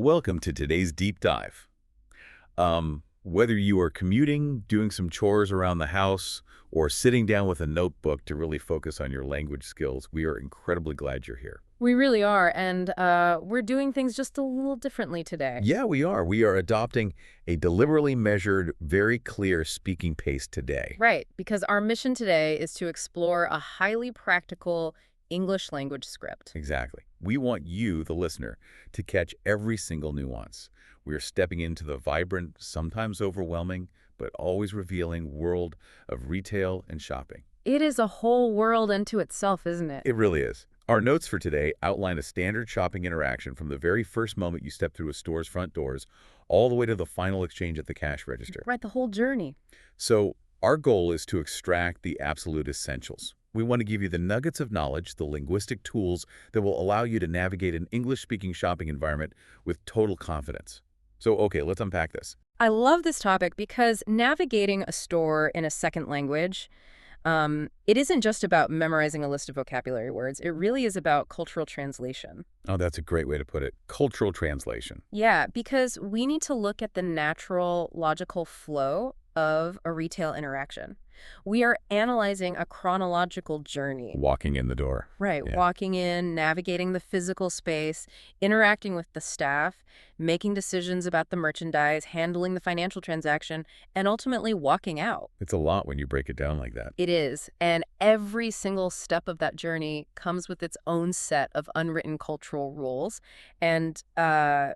Welcome to today's deep dive. Whether you are commuting, doing some chores around the house, or sitting down with a notebook to really focus on your language skills, we are incredibly glad you're here. We really are, and we're doing things just a little differently today. Yeah, we are. We are adopting a deliberately measured, very clear speaking pace today. Right, because our mission today is to explore a highly practical English language script. Exactly. We want you, the listener, to catch every single nuance. We are stepping into the vibrant, sometimes overwhelming, but always revealing world of retail and shopping. It is a whole world unto itself, isn't it? It really is. Our notes for today outline a standard shopping interaction from the very first moment you step through a store's front doors all the way to the final exchange at the cash register. Right, the whole journey. So our goal is to extract the absolute essentials. We want to give you the nuggets of knowledge, the linguistic tools that will allow you to navigate an English-speaking shopping environment with total confidence. So, okay, let's unpack this. I love this topic because navigating a store in a second language, it isn't just about memorizing a list of vocabulary words. It really is about cultural translation. Oh, that's a great way to put it. Cultural translation. Yeah, because we need to look at the natural, logical flow of a retail interaction. We are analyzing a chronological journey. Walking in the door. Right, Yeah. walking in, navigating the physical space, interacting with the staff, making decisions about the merchandise, handling the financial transaction, and ultimately walking out. It's a lot when you break it down like that. It is, and every single step of that journey comes with its own set of unwritten cultural rules and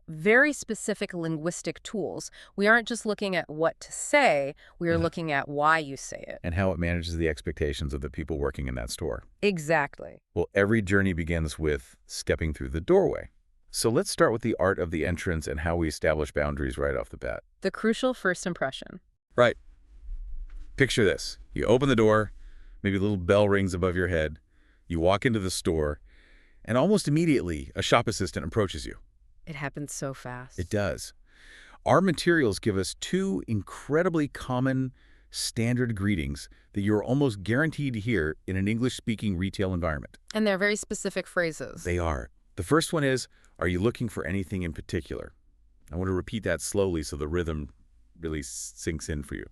very specific linguistic tools. We aren't just looking at what to say, we are looking at why you say it. And how it manages the expectations of the people working in that store. Exactly. Well, every journey begins with stepping through the doorway. So let's start with the art of the entrance and how we establish boundaries right off the bat. The crucial first impression. Right. Picture this. You open the door, maybe a little bell rings above your head. You walk into the store, and almost immediately, a shop assistant approaches you. It happens so fast. It does. Our materials give us two incredibly common standard greetings that you're almost guaranteed to hear in an English-speaking retail environment. And they're very specific phrases. They are. The first one is, are you looking for anything in particular? I want to repeat that slowly so the rhythm really sinks in for you.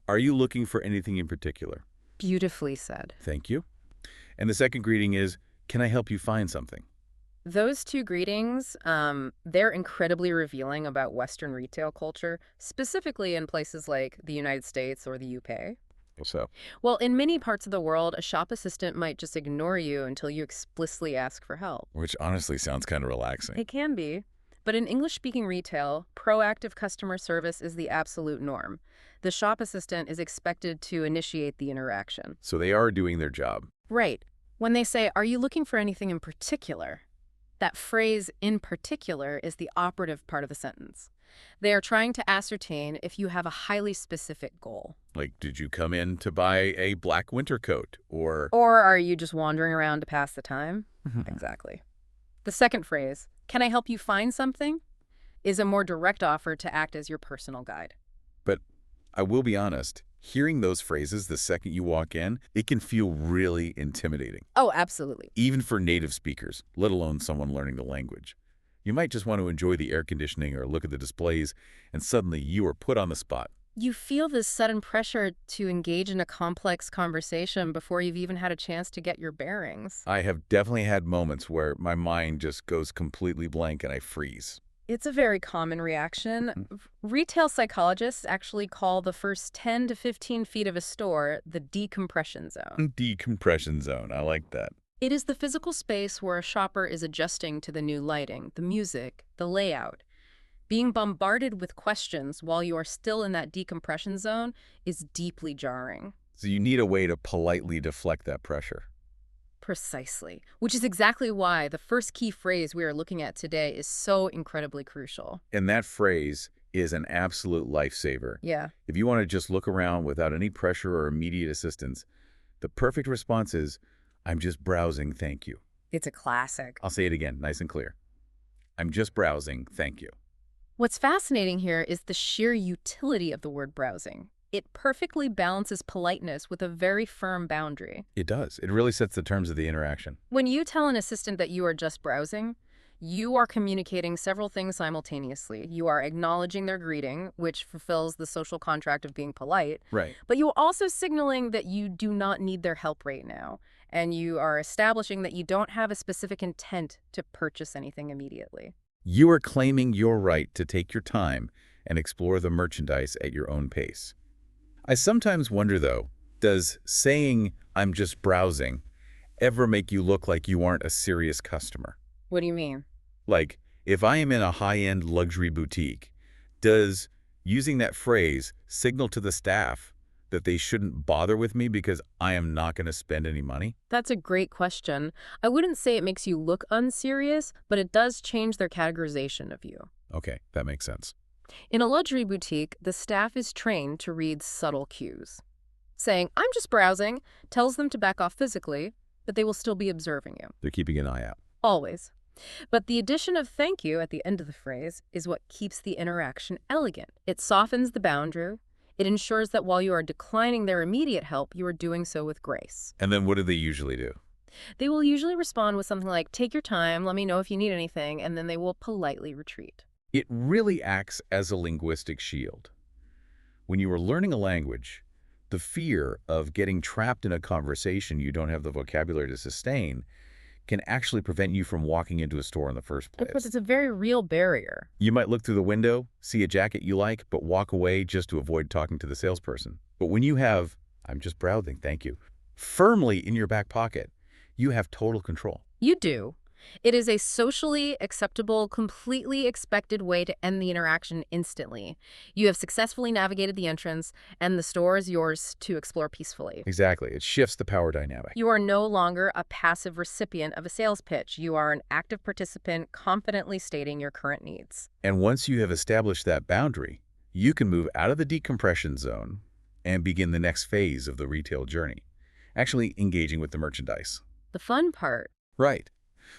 Are you looking for anything in particular? Beautifully said. Thank you. And the second greeting is, can I help you find something? Those two greetings, they're incredibly revealing about Western retail culture, specifically in places like the United States or the UK. So, Well, in many parts of the world, a shop assistant might just ignore you until you explicitly ask for help. which honestly sounds kind of relaxing. It can be. But in English-speaking retail, proactive customer service is the absolute norm. The shop assistant is expected to initiate the interaction. So they are doing their job. Right. When they say, "Are you looking for anything in particular?" that phrase, "in particular," is the operative part of the sentence. They are trying to ascertain if you have a highly specific goal. Like, did you come in to buy a black winter coat? Or Or are you just wandering around to pass the time? Exactly. The second phrase, "Can I help you find something?" is a more direct offer to act as your personal guide. But I will be honest, hearing those phrases the second you walk in, it can feel really intimidating. Oh, absolutely. Even for native speakers, let alone someone learning the language. You might just want to enjoy the air conditioning or look at the displays, and suddenly you are put on the spot. You feel this sudden pressure to engage in a complex conversation before you've even had a chance to get your bearings. I have definitely had moments where my mind just goes completely blank and I freeze. It's a very common reaction. Retail psychologists actually call the first 10 to 15 feet of a store the decompression zone. Decompression zone, I like that. It is the physical space where a shopper is adjusting to the new lighting, the music, the layout. Being bombarded with questions while you are still in that decompression zone is deeply jarring. So you need a way to politely deflect that pressure. Precisely. Which is exactly why the first key phrase we are looking at today is so incredibly crucial. And that phrase is an absolute lifesaver. Yeah. If you want to just look around without any pressure or immediate assistance, the perfect response is, I'm just browsing, thank you. It's a classic. I'll say it again, nice and clear. I'm just browsing, thank you. What's fascinating here is the sheer utility of the word browsing. It perfectly balances politeness with a very firm boundary. It does. It really sets the terms of the interaction. When you tell an assistant that you are just browsing, You are communicating several things simultaneously. You are acknowledging their greeting, which fulfills the social contract of being polite, Right. but you are also signaling that you do not need their help right now, and you are establishing that you don't have a specific intent to purchase anything immediately. You are claiming your right to take your time and explore the merchandise at your own pace. I sometimes wonder, though, does saying, "I'm just browsing," ever make you look like you aren't a serious customer? What do you mean? Like, if I am in a high-end luxury boutique, does using that phrase signal to the staff that they shouldn't bother with me because I am not going to spend any money? That's a great question. I wouldn't say it makes you look unserious, but it does change their categorization of you. Okay, that makes sense. In a luxury boutique, the staff is trained to read subtle cues. Saying, "I'm just browsing," tells them to back off physically, but they will still be observing you. They're keeping an eye out. Always. But the addition of "thank you" at the end of the phrase is what keeps the interaction elegant. It softens the boundary. It ensures that while you are declining their immediate help, you are doing so with grace. And then what do they usually do? They will usually respond with something like, "Take your time, let me know if you need anything," and then they will politely retreat. It really acts as a linguistic shield. When you are learning a language, the fear of getting trapped in a conversation you don't have the vocabulary to sustain can actually prevent you from walking into a store in the first But place. it's a very real barrier. You might look through the window, see a jacket you like, but walk away just to avoid talking to the salesperson. But when you have, "I'm just browsing, thank you," firmly in your back pocket, you have total control. You do. It is a socially acceptable, completely expected way to end the interaction instantly. You have successfully navigated the entrance, and the store is yours to explore peacefully. Exactly. It shifts the power dynamic. You are no longer a passive recipient of a sales pitch. You are an active participant confidently stating your current needs. And once you have established that boundary, you can move out of the decompression zone and begin the next phase of the retail journey, actually engaging with the merchandise. The fun part. Right.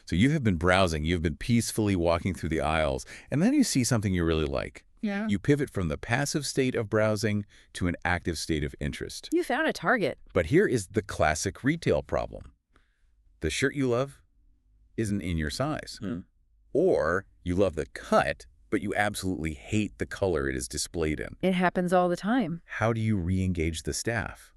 So you have been browsing, you've been peacefully walking through the aisles, and then you see something you really like. Yeah. You pivot from the passive state of browsing to an active state of interest. You found a target. But here is the classic retail problem. The shirt you love isn't in your size. Or you love the cut, but you absolutely hate the color it is displayed in. It happens all the time. How do you re-engage the staff?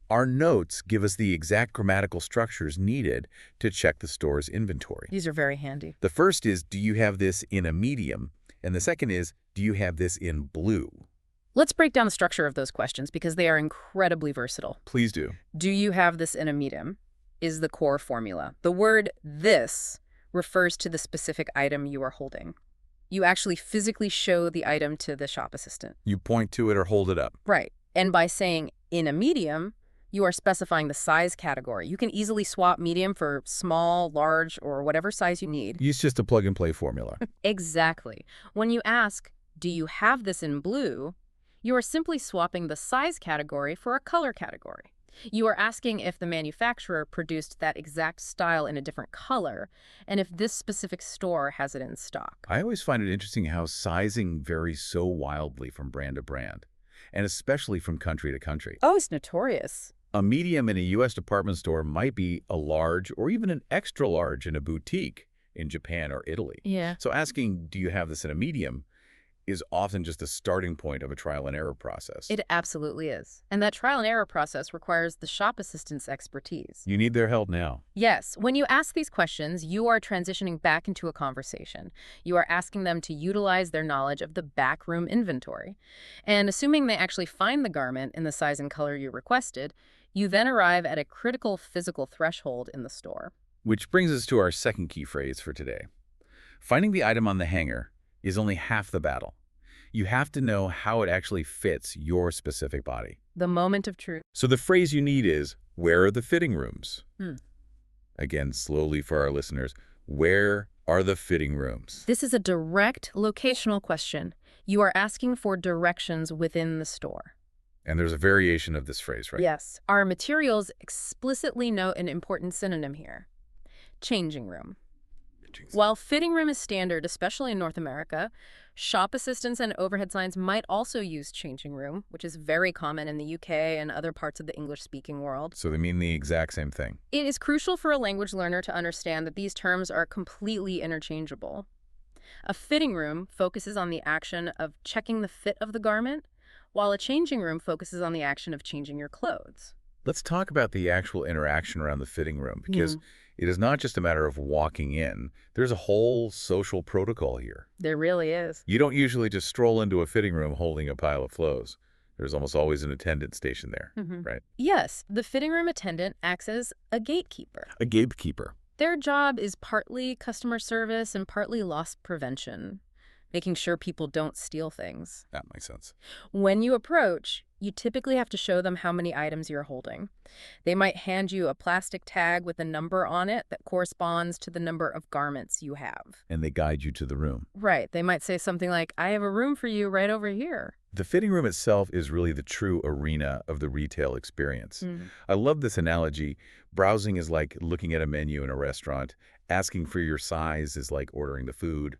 Our notes give us the exact grammatical structures needed to check the store's inventory. These are very handy. The first is, do you have this in a medium? And the second is, do you have this in blue? Let's break down the structure of those questions because they are incredibly versatile. Please do. Do you have this in a medium is the core formula. The word "this" refers to the specific item you are holding. You actually physically show the item to the shop assistant. You point to it or hold it up. Right. And by saying "in a medium," you are specifying the size category. You can easily swap medium for small, large, or whatever size you need. Use just a plug-and-play formula. Exactly. When you ask, "Do you have this in blue?" you are simply swapping the size category for a color category. You are asking if the manufacturer produced that exact style in a different color, and if this specific store has it in stock. I always find it interesting how sizing varies so wildly from brand to brand, and especially from country to country. Oh, it's notorious. A medium in a U.S. department store might be a large or even an extra large in a boutique in Japan or Italy. Yeah. So asking, do you have this in a medium, is often just a starting point of a trial and error process. It absolutely is. And that trial and error process requires the shop assistant's expertise. You need their help now. Yes, when you ask these questions, you are transitioning back into a conversation. You are asking them to utilize their knowledge of the backroom inventory. And assuming they actually find the garment in the size and color you requested, you then arrive at a critical physical threshold in the store. Which brings us to our second key phrase for today. Finding the item on the hanger is only half the battle. You have to know how it actually fits your specific body. The moment of truth. So the phrase you need is, where are the fitting rooms? Again, slowly for our listeners, where are the fitting rooms? This is a direct locational question. You are asking for directions within the store. And there's a variation of this phrase, right? Yes. Our materials explicitly note an important synonym here. Changing room. teachings. While fitting room is standard, especially in North America, shop assistants and overhead signs might also use changing room, which is very common in the UK and other parts of the English-speaking world. So they mean the exact same thing. It is crucial for a language learner to understand that these terms are completely interchangeable. A fitting room focuses on the action of checking the fit of the garment, while a changing room focuses on the action of changing your clothes. Let's talk about the actual interaction around the fitting room, because it is not just a matter of walking in. There's a whole social protocol here. There really is. You don't usually just stroll into a fitting room holding a pile of clothes. There's almost always an attendant stationed there, right? Yes, the fitting room attendant acts as a gatekeeper. A gatekeeper. Their job is partly customer service and partly loss prevention, making sure people don't steal things. That makes sense. When you approach, you typically have to show them how many items you're holding. They might hand you a plastic tag with a number on it that corresponds to the number of garments you have. And they guide you to the room. Right. They might say something like, I have a room for you right over here. The fitting room itself is really the true arena of the retail experience. I love this analogy. Browsing is like looking at a menu in a restaurant. Asking for your size is like ordering the food.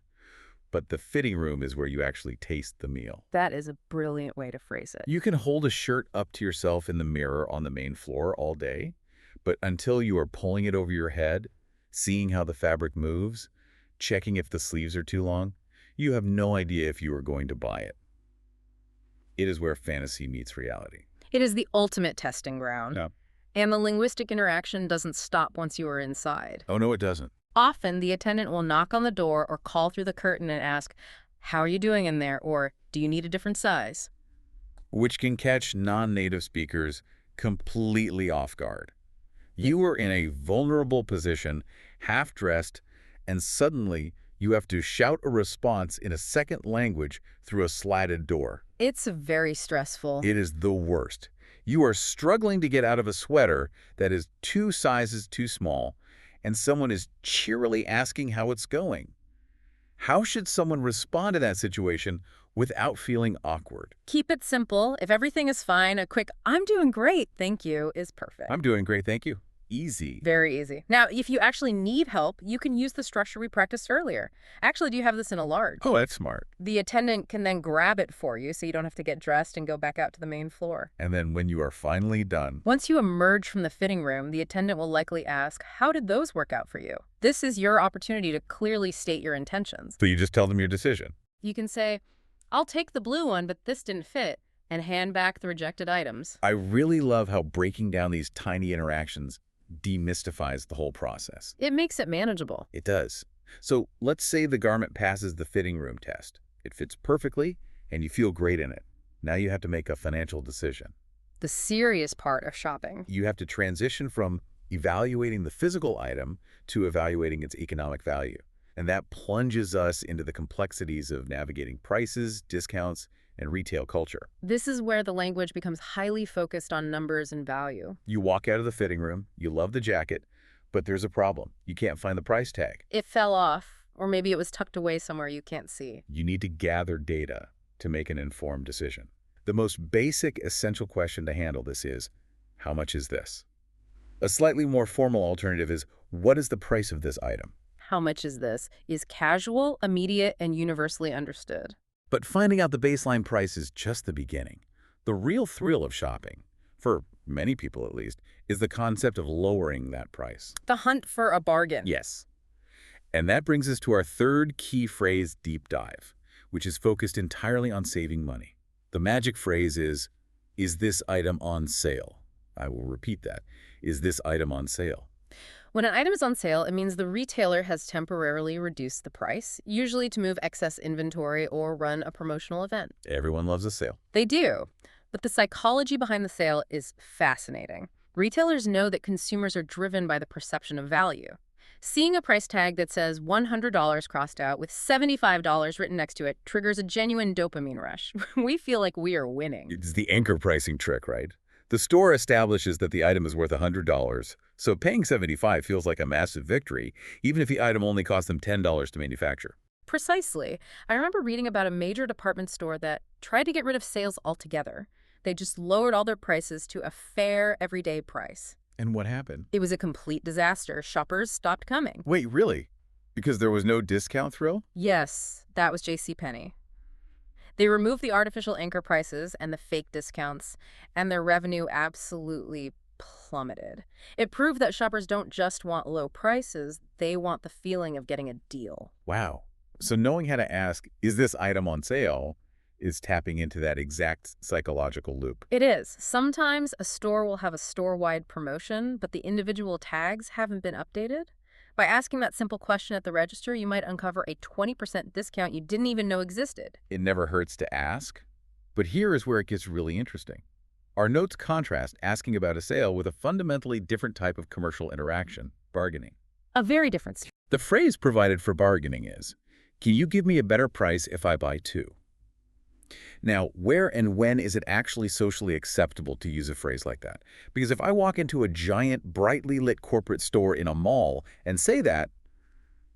But the fitting room is where you actually taste the meal. That is a brilliant way to phrase it. You can hold a shirt up to yourself in the mirror on the main floor all day, but until you are pulling it over your head, seeing how the fabric moves, checking if the sleeves are too long, you have no idea if you are going to buy it. It is where fantasy meets reality. It is the ultimate testing ground. Yeah. And the linguistic interaction doesn't stop once you are inside. Oh, no, it doesn't. Often, the attendant will knock on the door or call through the curtain and ask, how are you doing in there? Or, do you need a different size? Which can catch non-native speakers completely off guard. You are in a vulnerable position, half-dressed, and suddenly you have to shout a response in a second language through a slatted door. It's very stressful. It is the worst. You are struggling to get out of a sweater that is 2 sizes too small, and someone is cheerily asking how it's going. How should someone respond to that situation without feeling awkward? Keep it simple. If everything is fine, a quick, I'm doing great, thank you, is perfect. I'm doing great, thank you. Easy. Very easy. Now, if you actually need help, you can use the structure we practiced earlier. Actually, do you have this in a large? Oh, that's smart. The attendant can then grab it for you so you don't have to get dressed and go back out to the main floor. And then when you are finally done, Once you emerge from the fitting room, the attendant will likely ask, how did those work out for you? This is your opportunity to clearly state your intentions. so you just tell them your decision. You can say, I'll take the blue one, but this didn't fit, and hand back the rejected items. I really love how breaking down these tiny interactions demystifies the whole process. It makes it manageable. It does. So let's say the garment passes the fitting room test. It fits perfectly, and you feel great in it. Now you have to make a financial decision. The serious part of shopping. You have to transition from evaluating the physical item to evaluating its economic value. And that plunges us into the complexities of navigating prices, discounts, and retail culture. This is where the language becomes highly focused on numbers and value. You walk out of the fitting room, you love the jacket, but there's a problem. You can't find the price tag. It fell off, or maybe it was tucked away somewhere you can't see. You need to gather data to make an informed decision. The most basic, essential question to handle this is, how much is this? A slightly more formal alternative is, what is the price of this item? How much is this? Is casual, immediate, and universally understood. But finding out the baseline price is just the beginning. The real thrill of shopping, for many people at least, is the concept of lowering that price. The hunt for a bargain. Yes. And that brings us to our third key phrase deep dive, which is focused entirely on saving money. The magic phrase is this item on sale? I will repeat that. Is this item on sale? When an item is on sale, it means the retailer has temporarily reduced the price, usually to move excess inventory or run a promotional event. Everyone loves a sale. They do. But the psychology behind the sale is fascinating. Retailers know that consumers are driven by the perception of value. Seeing a price tag that says $100 crossed out with $75 written next to it triggers a genuine dopamine rush. We feel like we are winning. It's the anchor pricing trick, right? The store establishes that the item is worth $100, so paying $75 feels like a massive victory, even if the item only cost them $10 to manufacture. Precisely. I remember reading about a major department store that tried to get rid of sales altogether. They just lowered all their prices to a fair, everyday price. And what happened? It was a complete disaster. Shoppers stopped coming. Wait, really? Because there was no discount thrill? Yes, that was JCPenney. They removed the artificial anchor prices and the fake discounts, and their revenue absolutely plummeted. It proved that shoppers don't just want low prices, they want the feeling of getting a deal. Wow. So knowing how to ask, is this item on sale, is tapping into that exact psychological loop. It is. Sometimes a store will have a store-wide promotion, but the individual tags haven't been updated. By asking that simple question at the register, you might uncover a 20% discount you didn't even know existed. It never hurts to ask. But here is where it gets really interesting. Our notes contrast asking about a sale with a fundamentally different type of commercial interaction, bargaining. A very different. The phrase provided for bargaining is, "Can you give me a better price if I buy two?" Now, where and when is it actually socially acceptable to use a phrase like that? Because if I walk into a giant, brightly lit corporate store in a mall and say that,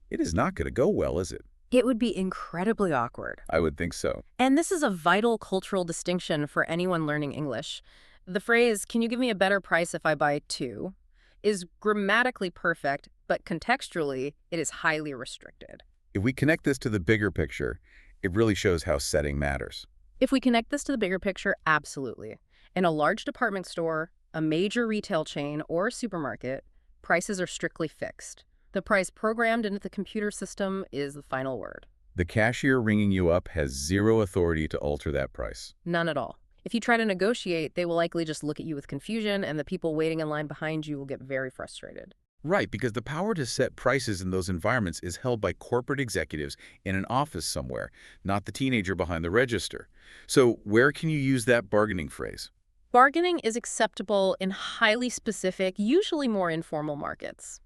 it is not going to go well, is it? It would be incredibly awkward. I would think so. And this is a vital cultural distinction for anyone learning English. The phrase, "Can you give me a better price if I buy two?" is grammatically perfect, but contextually, it is highly restricted. If we connect this to the bigger picture, it really shows how setting matters. If we connect this to the bigger picture, absolutely. In a large department store, a major retail chain, or supermarket, prices are strictly fixed. The price programmed into the computer system is the final word. The cashier ringing you up has zero authority to alter that price. None at all. If you try to negotiate, they will likely just look at you with confusion, and the people waiting in line behind you will get very frustrated. Right, because the power to set prices in those environments is held by corporate executives in an office somewhere, not the teenager behind the register. So where can you use that bargaining phrase? Bargaining is acceptable in highly specific, usually more informal markets.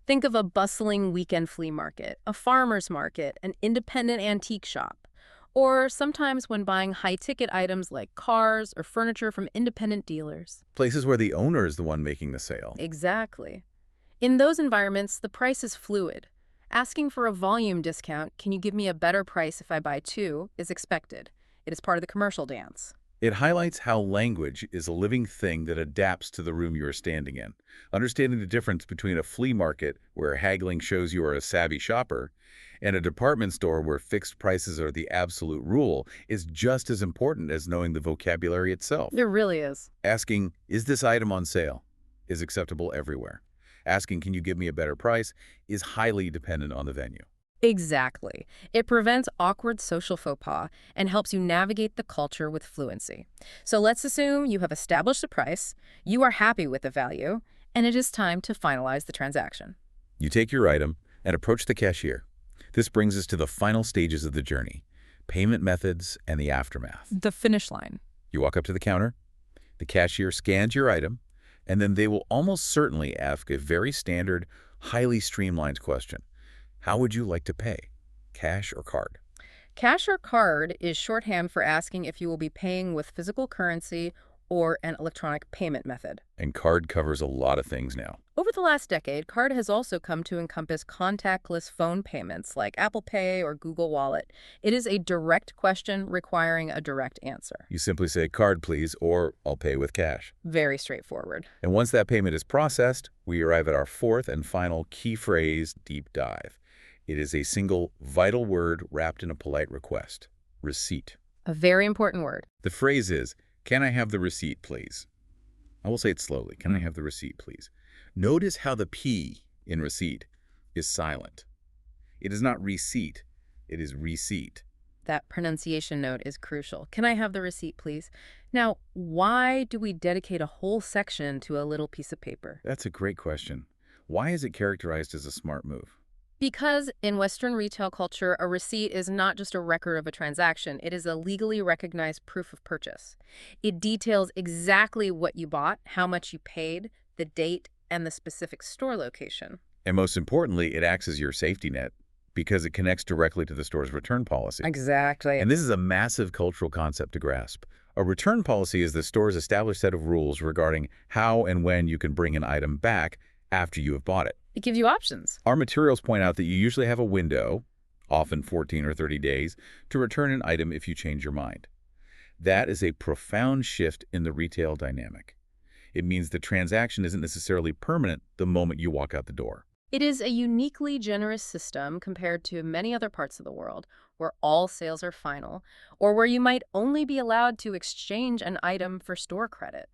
Think of a bustling weekend flea market, a farmer's market, an independent antique shop, or sometimes when buying high-ticket items like cars or furniture from independent dealers. Places where the owner is the one making the sale. Exactly. In those environments, the price is fluid. Asking for a volume discount, "Can you give me a better price if I buy two?" is expected. It is part of the commercial dance. It highlights how language is a living thing that adapts to the room you are standing in. Understanding the difference between a flea market, where haggling shows you are a savvy shopper, and a department store where fixed prices are the absolute rule is just as important as knowing the vocabulary itself. There really is. Asking, "Is this item on sale?" is acceptable everywhere. Asking, "Can you give me a better price?" is highly dependent on the venue. Exactly. It prevents awkward social faux pas and helps you navigate the culture with fluency. So let's assume you have established the price, you are happy with the value, and it is time to finalize the transaction. You take your item and approach the cashier. This brings us to the final stages of the journey, payment methods and the aftermath. The finish line. You walk up to the counter, the cashier scans your item, and then they will almost certainly ask a very standard, highly streamlined question. How would you like to pay? Cash or card? Cash or card is shorthand for asking if you will be paying with physical currency or an electronic payment method. And card covers a lot of things now. Over the last decade, card has also come to encompass contactless phone payments like Apple Pay or Google Wallet. It is a direct question requiring a direct answer. You simply say, "Card, please," or "I'll pay with cash." Very straightforward. And once that payment is processed, we arrive at our fourth and final key phrase deep dive. It is a single vital word wrapped in a polite request: receipt. A very important word. The phrase is, "Can I have the receipt, please?" I will say it slowly. "Can I have the receipt, please?" Notice how the P in receipt is silent. It is not receipt. It is receipt. That pronunciation note is crucial. "Can I have the receipt, please?" Now, why do we dedicate a whole section to a little piece of paper? That's a great question. Why is it characterized as a smart move? Because in Western retail culture, a receipt is not just a record of a transaction. It is a legally recognized proof of purchase. It details exactly what you bought, how much you paid, the date, and the specific store location. And most importantly, it acts as your safety net because it connects directly to the store's return policy. Exactly. And this is a massive cultural concept to grasp. A return policy is the store's established set of rules regarding how and when you can bring an item back after you have bought it. It gives you options. Our materials point out that you usually have a window, often 14 or 30 days, to return an item if you change your mind. That is a profound shift in the retail dynamic. It means the transaction isn't necessarily permanent the moment you walk out the door. It is a uniquely generous system compared to many other parts of the world, where all sales are final, or where you might only be allowed to exchange an item for store credit.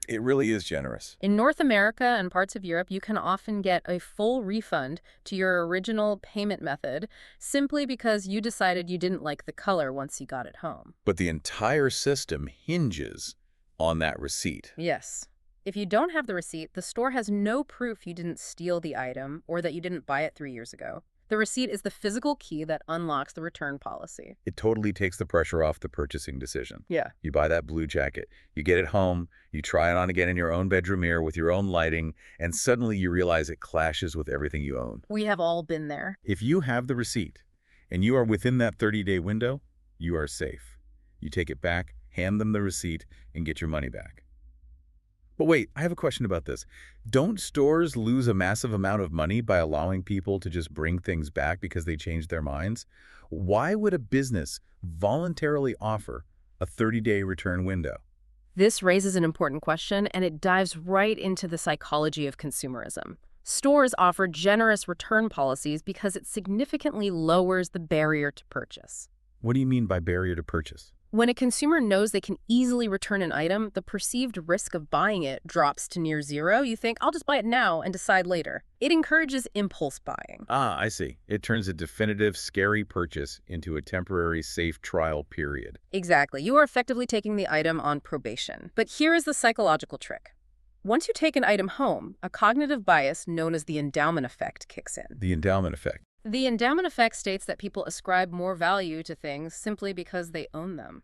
It really is generous. In North America and parts of Europe, you can often get a full refund to your original payment method simply because you decided you didn't like the color once you got it home. But the entire system hinges on that receipt. Yes. If you don't have the receipt, the store has no proof you didn't steal the item or that you didn't buy it 3 years ago. The receipt is the physical key that unlocks the return policy. It totally takes the pressure off the purchasing decision. Yeah. You buy that blue jacket, you get it home, you try it on again in your own bedroom mirror with your own lighting, and suddenly you realize it clashes with everything you own. We have all been there. If you have the receipt and you are within that 30-day window, you are safe. You take it back, hand them the receipt, and get your money back. But wait, I have a question about this. Don't stores lose a massive amount of money by allowing people to just bring things back because they changed their minds? Why would a business voluntarily offer a 30-day return window? This raises an important question, and it dives right into the psychology of consumerism. Stores offer generous return policies because it significantly lowers the barrier to purchase. What do you mean by barrier to purchase? When a consumer knows they can easily return an item, the perceived risk of buying it drops to near zero. You think, I'll just buy it now and decide later. It encourages impulse buying. Ah, I see. It turns a definitive, scary purchase into a temporary, safe trial period. Exactly. You are effectively taking the item on probation. But here is the psychological trick. Once you take an item home, a cognitive bias known as the endowment effect kicks in. The endowment effect. The endowment effect states that people ascribe more value to things simply because they own them.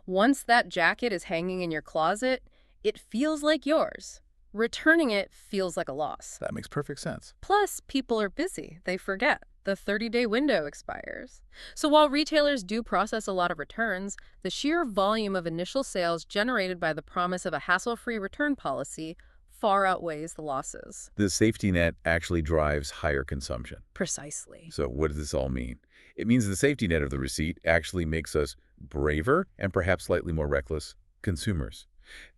Once that jacket is hanging in your closet, it feels like yours. Returning it feels like a loss. That makes perfect sense. Plus, people are busy. They forget. The 30-day window expires. So while retailers do process a lot of returns, the sheer volume of initial sales generated by the promise of a hassle-free return policy far outweighs the losses. The safety net actually drives higher consumption. Precisely. So what does this all mean? It means the safety net of the receipt actually makes us braver and perhaps slightly more reckless consumers.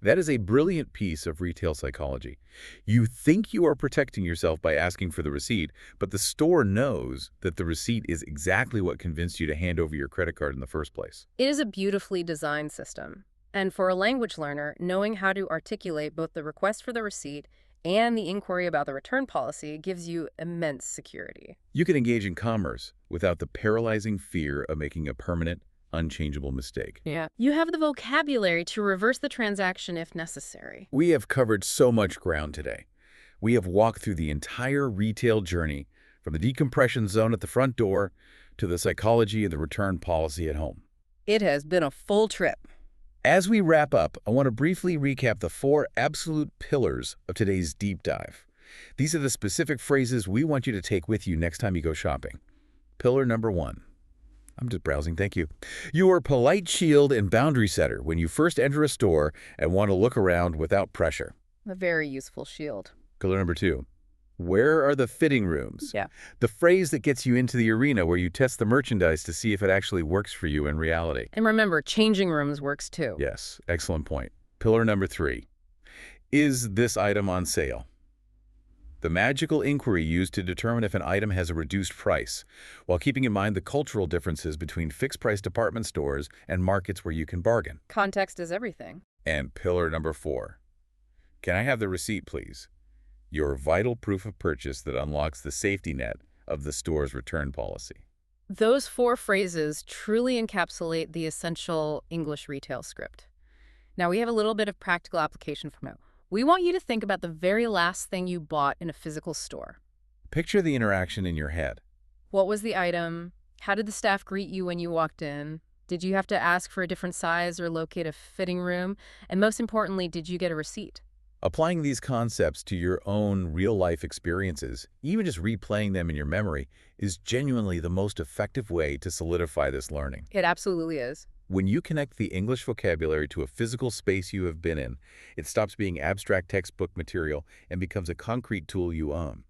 That is a brilliant piece of retail psychology. You think you are protecting yourself by asking for the receipt, but the store knows that the receipt is exactly what convinced you to hand over your credit card in the first place. It is a beautifully designed system. And for a language learner, knowing how to articulate both the request for the receipt and the inquiry about the return policy gives you immense security. You can engage in commerce without the paralyzing fear of making a permanent, unchangeable mistake. Yeah. You have the vocabulary to reverse the transaction if necessary. We have covered so much ground today. We have walked through the entire retail journey, from the decompression zone at the front door to the psychology of the return policy at home. It has been a full trip. As we wrap up, I want to briefly recap the 4 absolute pillars of today's deep dive. These are the specific phrases we want you to take with you next time you go shopping. Pillar number 1. I'm just browsing, thank you. You are a polite shield and boundary setter when you first enter a store and want to look around without pressure. A very useful shield. Pillar number 2. Where are the fitting rooms? Yeah. The phrase that gets you into the arena where you test the merchandise to see if it actually works for you in reality. And remember, changing rooms works too. Yes, excellent point. Pillar number 3. Is this item on sale? The magical inquiry used to determine if an item has a reduced price, while keeping in mind the cultural differences between fixed-price department stores and markets where you can bargain. Context is everything. And pillar number 4. Can I have the receipt, please? Your vital proof of purchase that unlocks the safety net of the store's return policy. Those 4 phrases truly encapsulate the essential English retail script. Now, we have a little bit of practical application for now. We want you to think about the very last thing you bought in a physical store. Picture the interaction in your head. What was the item? How did the staff greet you when you walked in? Did you have to ask for a different size or locate a fitting room? And most importantly, did you get a receipt? Applying these concepts to your own real-life experiences, even just replaying them in your memory, is genuinely the most effective way to solidify this learning. It absolutely is. When you connect the English vocabulary to a physical space you have been in, it stops being abstract textbook material and becomes a concrete tool you own.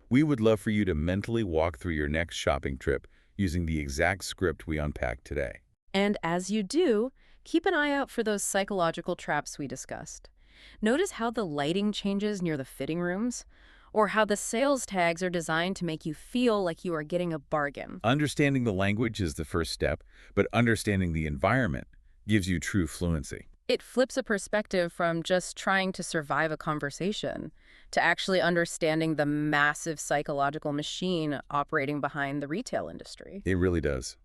We would love for you to mentally walk through your next shopping trip using the exact script we unpacked today. And as you do, keep an eye out for those psychological traps we discussed. Notice how the lighting changes near the fitting rooms, or how the sales tags are designed to make you feel like you are getting a bargain. Understanding the language is the first step, but understanding the environment gives you true fluency. It flips a perspective from just trying to survive a conversation to actually understanding the massive psychological machine operating behind the retail industry. It really does.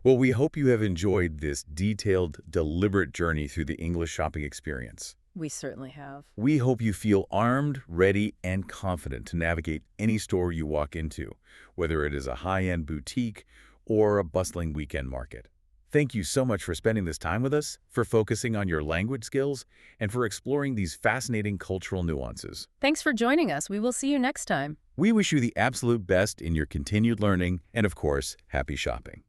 Well, we hope you have enjoyed this detailed, deliberate journey through the English shopping experience. We certainly have. We hope you feel armed, ready, and confident to navigate any store you walk into, whether it is a high-end boutique or a bustling weekend market. Thank you so much for spending this time with us, for focusing on your language skills, and for exploring these fascinating cultural nuances. Thanks for joining us. We will see you next time. We wish you the absolute best in your continued learning and, of course, happy shopping.